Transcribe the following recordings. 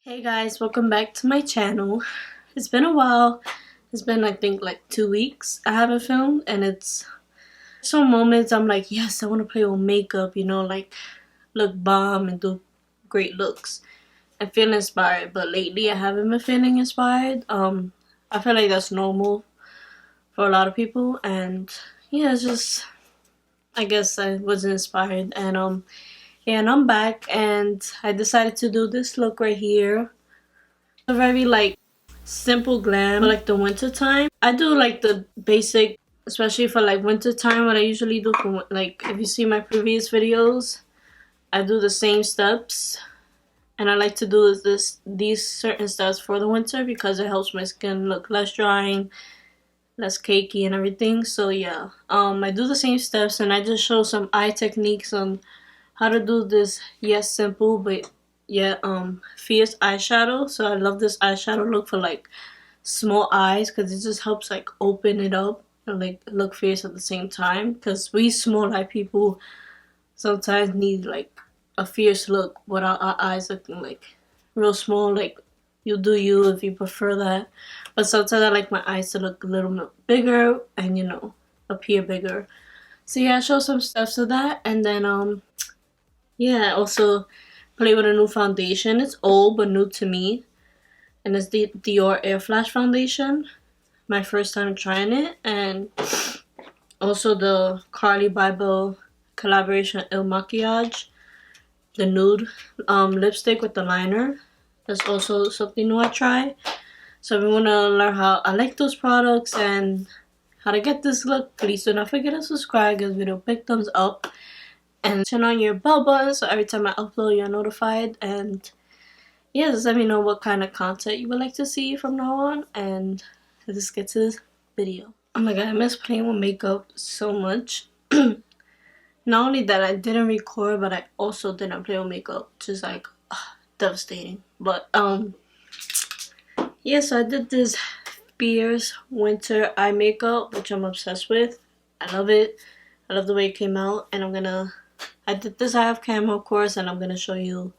Hey guys, welcome back to my channel. It's been a while. It's been I think like 2 weeks I haven't filmed, and it's some moments I'm like, yes, I want to play with makeup, like look bomb and do great looks and feel inspired. But lately I haven't been feeling inspired. I feel like that's normal for a lot of people, and yeah, it's just I guess I wasn't inspired, and yeah, and I'm back, and I decided to do this look right here. A very like simple glam for like the winter time. I do like the basic, especially for like winter time. What I usually do for like, if you see my previous videos, I do the same steps, and I like to do these certain steps for the winter because it helps my skin look less drying, less cakey, and everything. So yeah, I do the same steps, and I just show some eye techniques on how to do this, yes, simple but yeah, fierce eyeshadow. So I love this eyeshadow look for like small eyes because it just helps like open it up and like look fierce at the same time, because we small eye people sometimes need like a fierce look without our eyes looking like real small. Like, you do you if you prefer that, but sometimes I like my eyes to look a little bit bigger and appear bigger. So yeah, I show some steps of that, and then yeah, I also play with a new foundation. It's old but new to me, and it's the Dior Air Flash foundation. My first time trying it. And also the Carly Bible collaboration Il Maquillage, the nude lipstick with the liner. That's also something new I try. So if you want to learn how I like those products and how to get this look, please do not forget to subscribe, give this video a big thumbs up, and turn on your bell button so every time I upload you're notified. And yeah, just let me know what kind of content you would like to see from now on, and let's get to this video. Oh my god, I miss playing with makeup so much. Not only that I didn't record, but I also didn't play with makeup, which is like devastating. But yeah, so I did this Fierce winter eye makeup, which I'm obsessed with. I love it. I love the way it came out, and I did this eye off camera, of course, and I'm gonna show you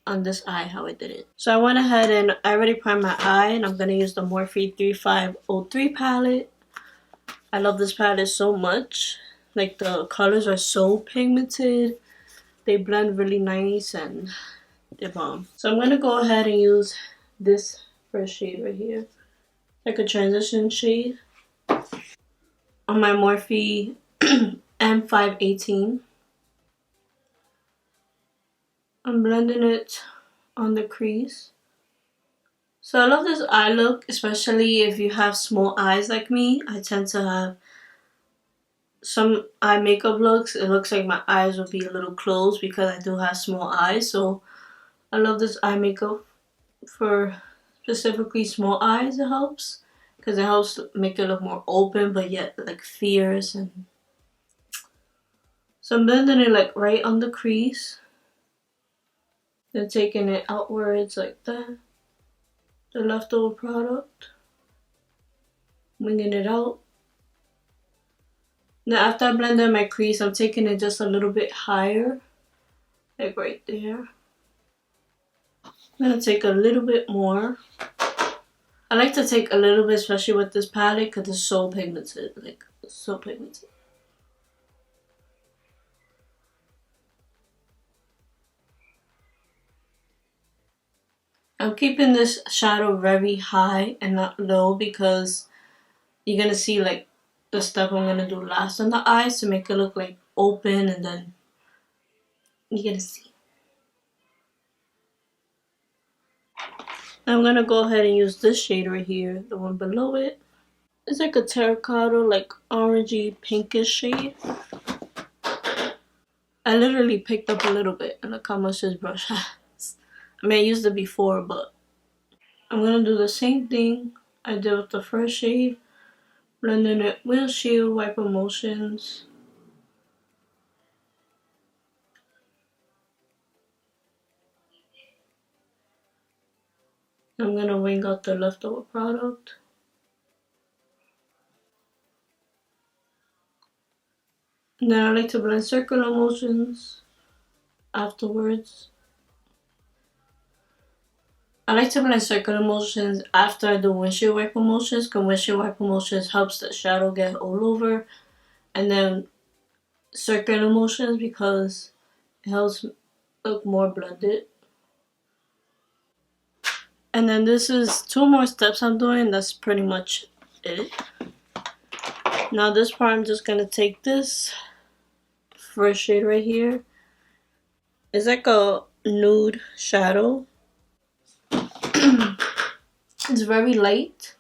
on this eye how I did it. So I went ahead and I already primed my eye, and I'm gonna use the Morphe 3503 palette. I love this palette so much. Like, the colors are so pigmented. They blend really nice and they're bomb. So I'm gonna go ahead and use this first shade right here. Like a transition shade on my Morphe M518. I'm blending it on the crease. So I love this eye look, especially if you have small eyes like me. I tend to have some eye makeup looks. It looks like my eyes will be a little closed because I do have small eyes. So I love this eye makeup for specifically small eyes. It helps because it helps make it look more open but yet like fierce. And so I'm blending it like right on the crease, then taking it outwards like that, the leftover product, winging it out. Now after I blend in my crease, I'm taking it just a little bit higher, like right there. I'm gonna take a little bit more. I like to take a little bit, especially with this palette, because it's so pigmented, like so pigmented. I'm keeping this shadow very high and not low because you're gonna see like the stuff I'm gonna do last on the eyes to make it look like open, and then you're gonna see. I'm gonna go ahead and use this shade right here, the one below it. It's like a terracotta, like orangey pinkish shade. I literally picked up a little bit, and look how much this brush has. I mean, I used it before, but I'm gonna do the same thing I did with the first shade, blending it windshield wiper motions. I'm gonna wing out the leftover product. And then I like to blend circular motions afterwards. I like to blend circular motions after I do windshield wiper motions, because windshield wiper motions helps the shadow get all over, and then circular motions because it helps look more blended. And then this is 2 more steps I'm doing. That's pretty much it. Now this part I'm just gonna take this first shade right here. It's like a nude shadow. It's very light.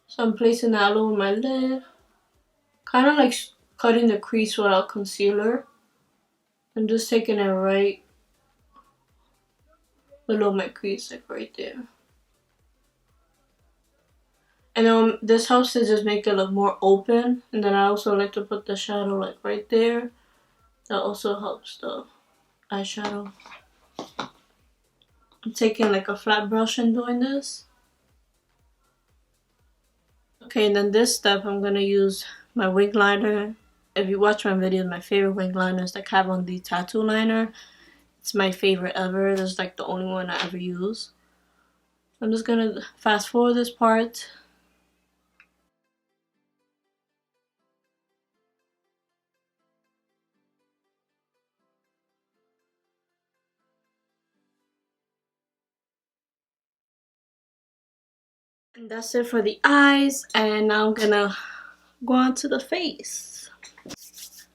So I'm placing that all over my lid. Kind of like cutting the crease without concealer. I'm just taking it right below my crease, like right there. And then this helps to just make it look more open. And then I also like to put the shadow like right there. That also helps the eyeshadow. I'm taking like a flat brush and doing this. Okay, and then this step I'm gonna use my wing liner. If you watch my videos, my favorite wing liner is the Kat Von D tattoo liner. It's my favorite ever. This is like the only one I ever use. I'm just gonna fast forward this part. And that's it for the eyes. And now I'm gonna go on to the face.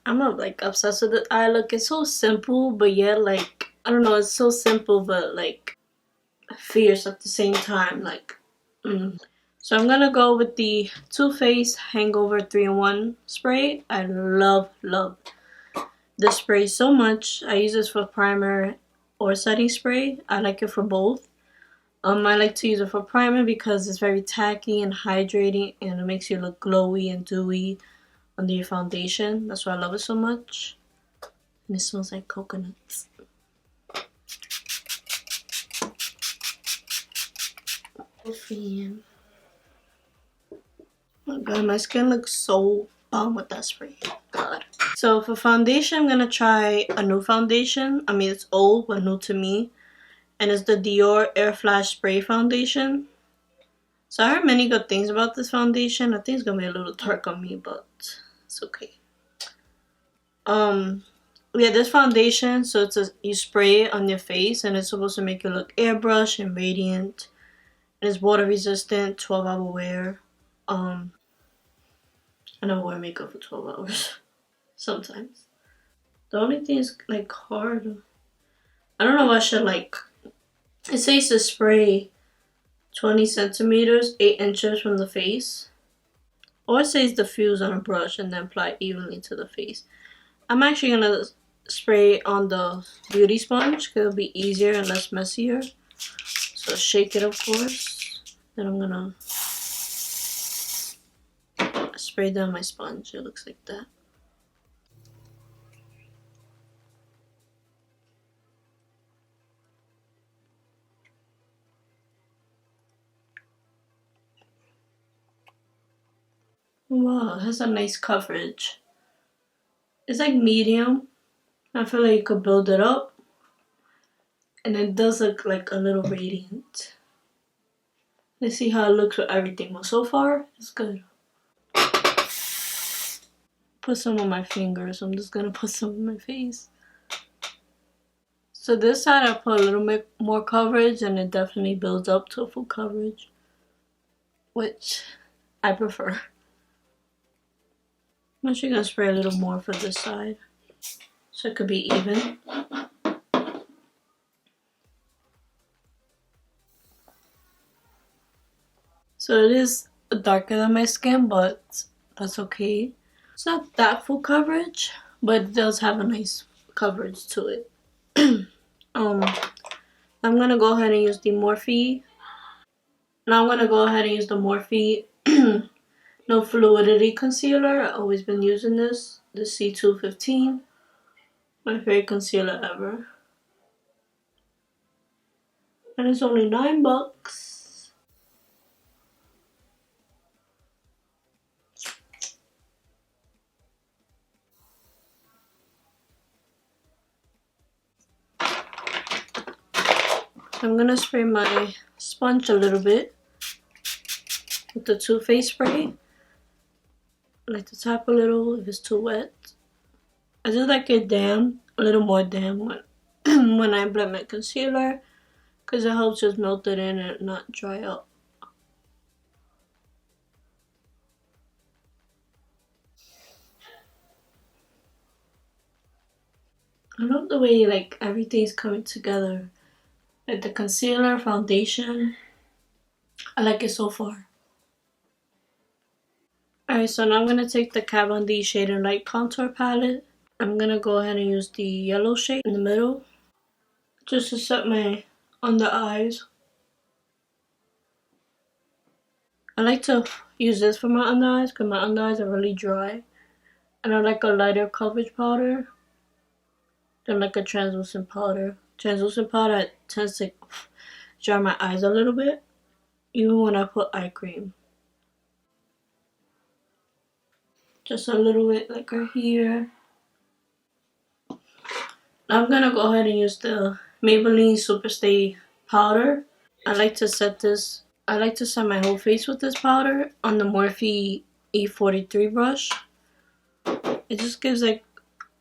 I'm not like obsessed with the eye look. It's so simple, but yet like, I don't know, it's so simple but like fierce at the same time. Like, So I'm gonna go with the Too Faced Hangover 3-in-1 spray. I love this spray so much. I use this for primer or setting spray. I like it for both. I like to use it for primer because it's very tacky and hydrating, and it makes you look glowy and dewy under your foundation. That's why I love it so much. And it smells like coconuts. Oh my god, my skin looks so bomb with that spray. God. So for foundation, I'm gonna try a new foundation. I mean, it's old but new to me. And it's the Dior Air Flash Spray Foundation. So I heard many good things about this foundation. I think it's gonna be a little dark on me, but it's okay. Yeah, this foundation, so you spray it on your face and it's supposed to make you look airbrush and radiant. And it's water resistant, 12-hour wear. I never wear makeup for 12 hours. Sometimes. The only thing is like hard. I don't know if I should like, it says to spray 20 centimeters, 8 inches from the face. Or it says diffuse on a brush and then apply evenly to the face. I'm actually gonna spray on the beauty sponge because it'll be easier and less messier. So shake it, of course. Then I'm gonna spray down my sponge. It looks like that. Wow, it has a nice coverage. It's like medium. I feel like you could build it up. And it does look like a little radiant. Let's see how it looks with everything. Well, so far, it's good. Put some on my fingers. I'm just gonna put some on my face. So this side I put a little bit more coverage and it definitely builds up to full coverage, which I prefer. I'm actually gonna spray a little more for this side so it could be even. So it is darker than my skin, but that's okay. It's not that full coverage, but it does have a nice coverage to it. I'm gonna go ahead and use the Morphe. Now I'm gonna go ahead and use the Morphe No Fluidity Concealer. I've always been using this. The C215. My favorite concealer ever. And it's only $9. I'm gonna spray my sponge a little bit with the Too Faced spray. I like to tap a little if it's too wet. I just like it damp, a little more damp when when I blend my concealer, because it helps just melt it in and not dry out. I love the way like everything's coming together. Like the concealer, foundation. I like it so far. Alright, so now I'm gonna take the Kat Von D Shade and Light Contour Palette. I'm gonna go ahead and use the yellow shade in the middle, just to set my under eyes. I like to use this for my under eyes because my under eyes are really dry. And I like a lighter coverage powder than like a translucent powder. Translucent powder tends to dry my eyes a little bit, even when I put eye cream. Just a little bit like right here. I'm gonna go ahead and use the Maybelline Superstay powder. I like to set my whole face with this powder on the Morphe E43 brush. It just gives like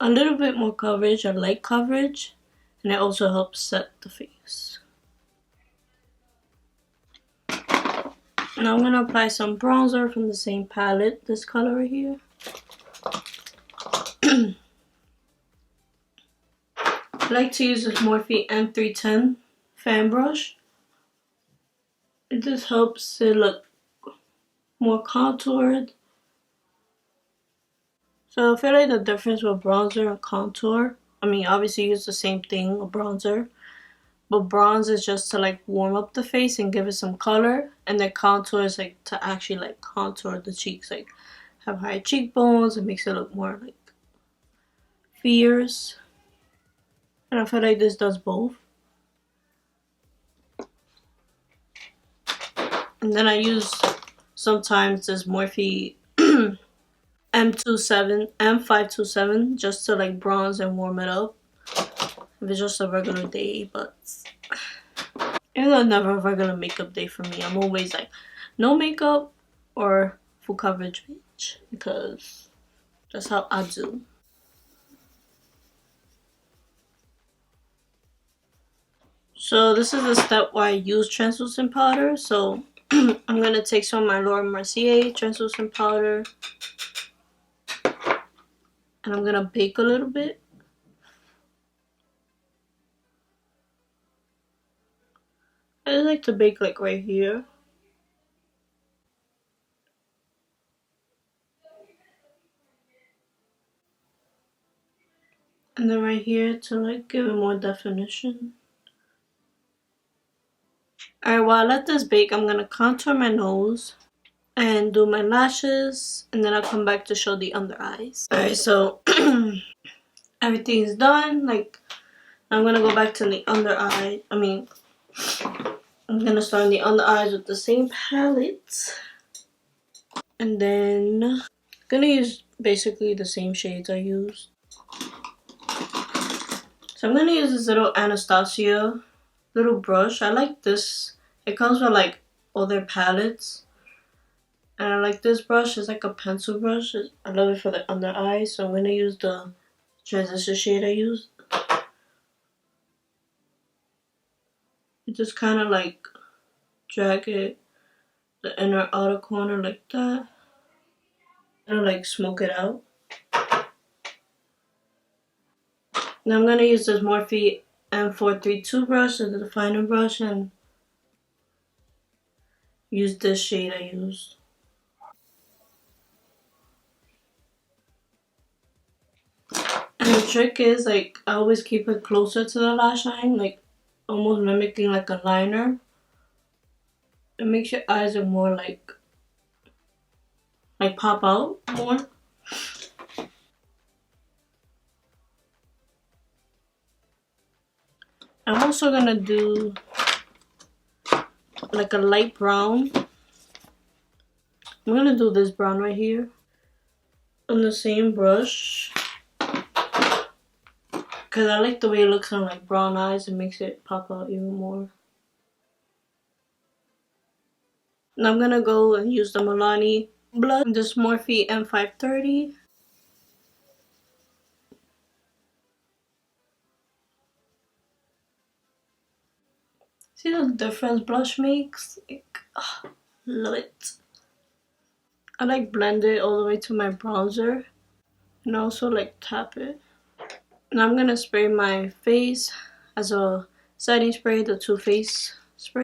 a little bit more coverage, a light coverage, and it also helps set the face. Now I'm gonna apply some bronzer from the same palette, this color right here. I like to use this Morphe M310 fan brush. It just helps it look more contoured. So I feel like the difference with bronzer and contour, I mean obviously you use the same thing, a bronzer, but bronze is just to like warm up the face and give it some color, and the contour is like to actually like contour the cheeks, like have high cheekbones. It makes it look more like fierce, and I feel like this does both. And then I use sometimes this Morphe M527 just to like bronze and warm it up if it's just a regular day. But it's never a regular makeup day for me. I'm always like no makeup or full coverage bitch, because that's how I do. So this is the step where I use translucent powder. So I'm gonna take some of my Laura Mercier translucent powder and I'm gonna bake a little bit. I just like to bake like right here. And then right here to like give it more definition. Alright, while I let this bake, I'm gonna contour my nose and do my lashes, and then I'll come back to show the under eyes. Alright, so everything is done. Like, I'm gonna go back to the under eye. I'm gonna start on the under eyes with the same palette. And then I'm gonna use basically the same shades I used. So I'm gonna use this little Anastasia little brush. I like this. It comes with like other palettes. And I like this brush. It's like a pencil brush. I love it for the under eyes. So I'm gonna use the transition shade I used. You just kind of like drag it, the inner outer corner like that. And like smoke it out. Now I'm gonna use this Morphe M432 brush, the definer brush, and use this shade I used. And the trick is like I always keep it closer to the lash line, like almost mimicking like a liner. It makes your eyes look more like pop out more. I'm also gonna do like a light brown. I'm gonna do this brown right here on the same brush because I like the way it looks on like brown eyes. It makes it pop out even more. And I'm gonna go and use the Milani blush, this Morphe M530. See the difference blush makes? Like, oh, love it. I like blend it all the way to my bronzer and also like tap it. And I'm gonna spray my face as a setting spray, the Too Faced spray.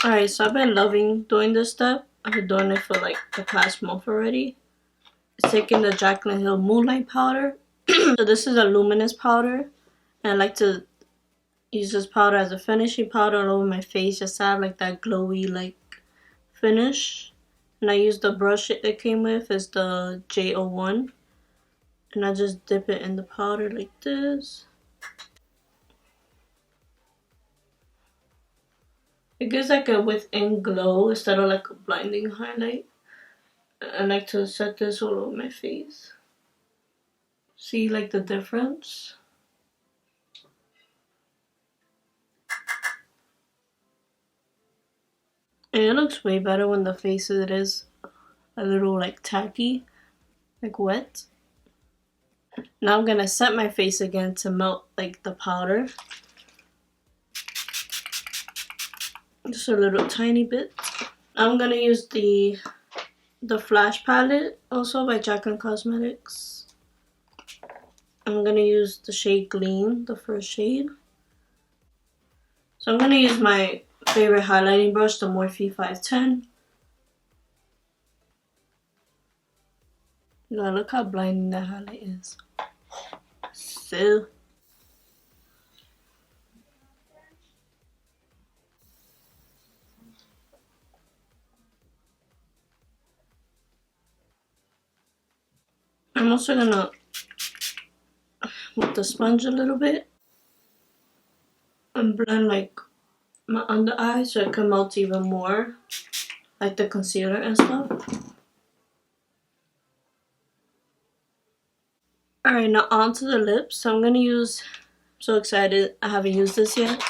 Alright, so I've been loving doing this step. I've been doing it for like the past month already. It's taking the Jaclyn Hill Moonlight Powder. So this is a luminous powder. And I like to use this powder as a finishing powder all over my face just to have like that glowy like finish. And I use the brush it came with is the J01. And I just dip it in the powder like this. It gives like a within glow instead of like a blinding highlight. I like to set this all over my face. See like the difference? And it looks way better when the face it is a little like tacky, like wet. Now I'm gonna set my face again to melt like the powder. Just a little tiny bit. I'm gonna use the Flash palette also by Jaclyn Cosmetics. I'm gonna use the shade Gleam, the first shade. So I'm gonna use my favorite highlighting brush, the Morphe 510. God, look how blinding that highlight is. So I'm also gonna with the sponge a little bit and blend like my under eye so it can melt even more, like the concealer and stuff. Alright, now onto the lips. So I'm gonna use, I'm so excited, I haven't used this yet.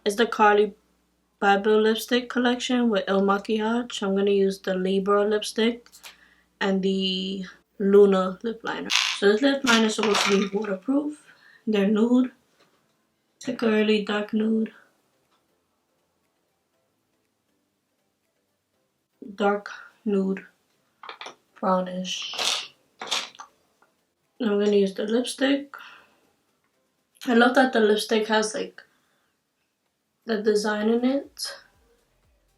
It's the Carly Bible lipstick collection with El Maquillage. I'm gonna use the Libra lipstick and the Luna lip liner. So this lip liner is supposed to be waterproof. They're nude. It's like a really dark nude. Dark nude. Brownish. I'm gonna use the lipstick. I love that the lipstick has like the design in it.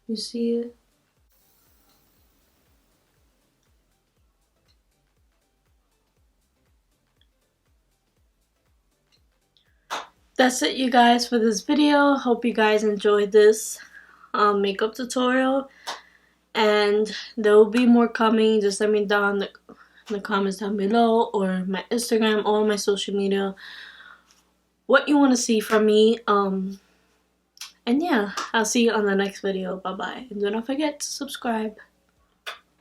You see it? That's it, you guys, for this video. Hope you guys enjoyed this makeup tutorial. And there will be more coming. Just let me down in the comments down below, or my Instagram, or my social media, what you want to see from me. And yeah, I'll see you on the next video. Bye bye, and do not forget to subscribe.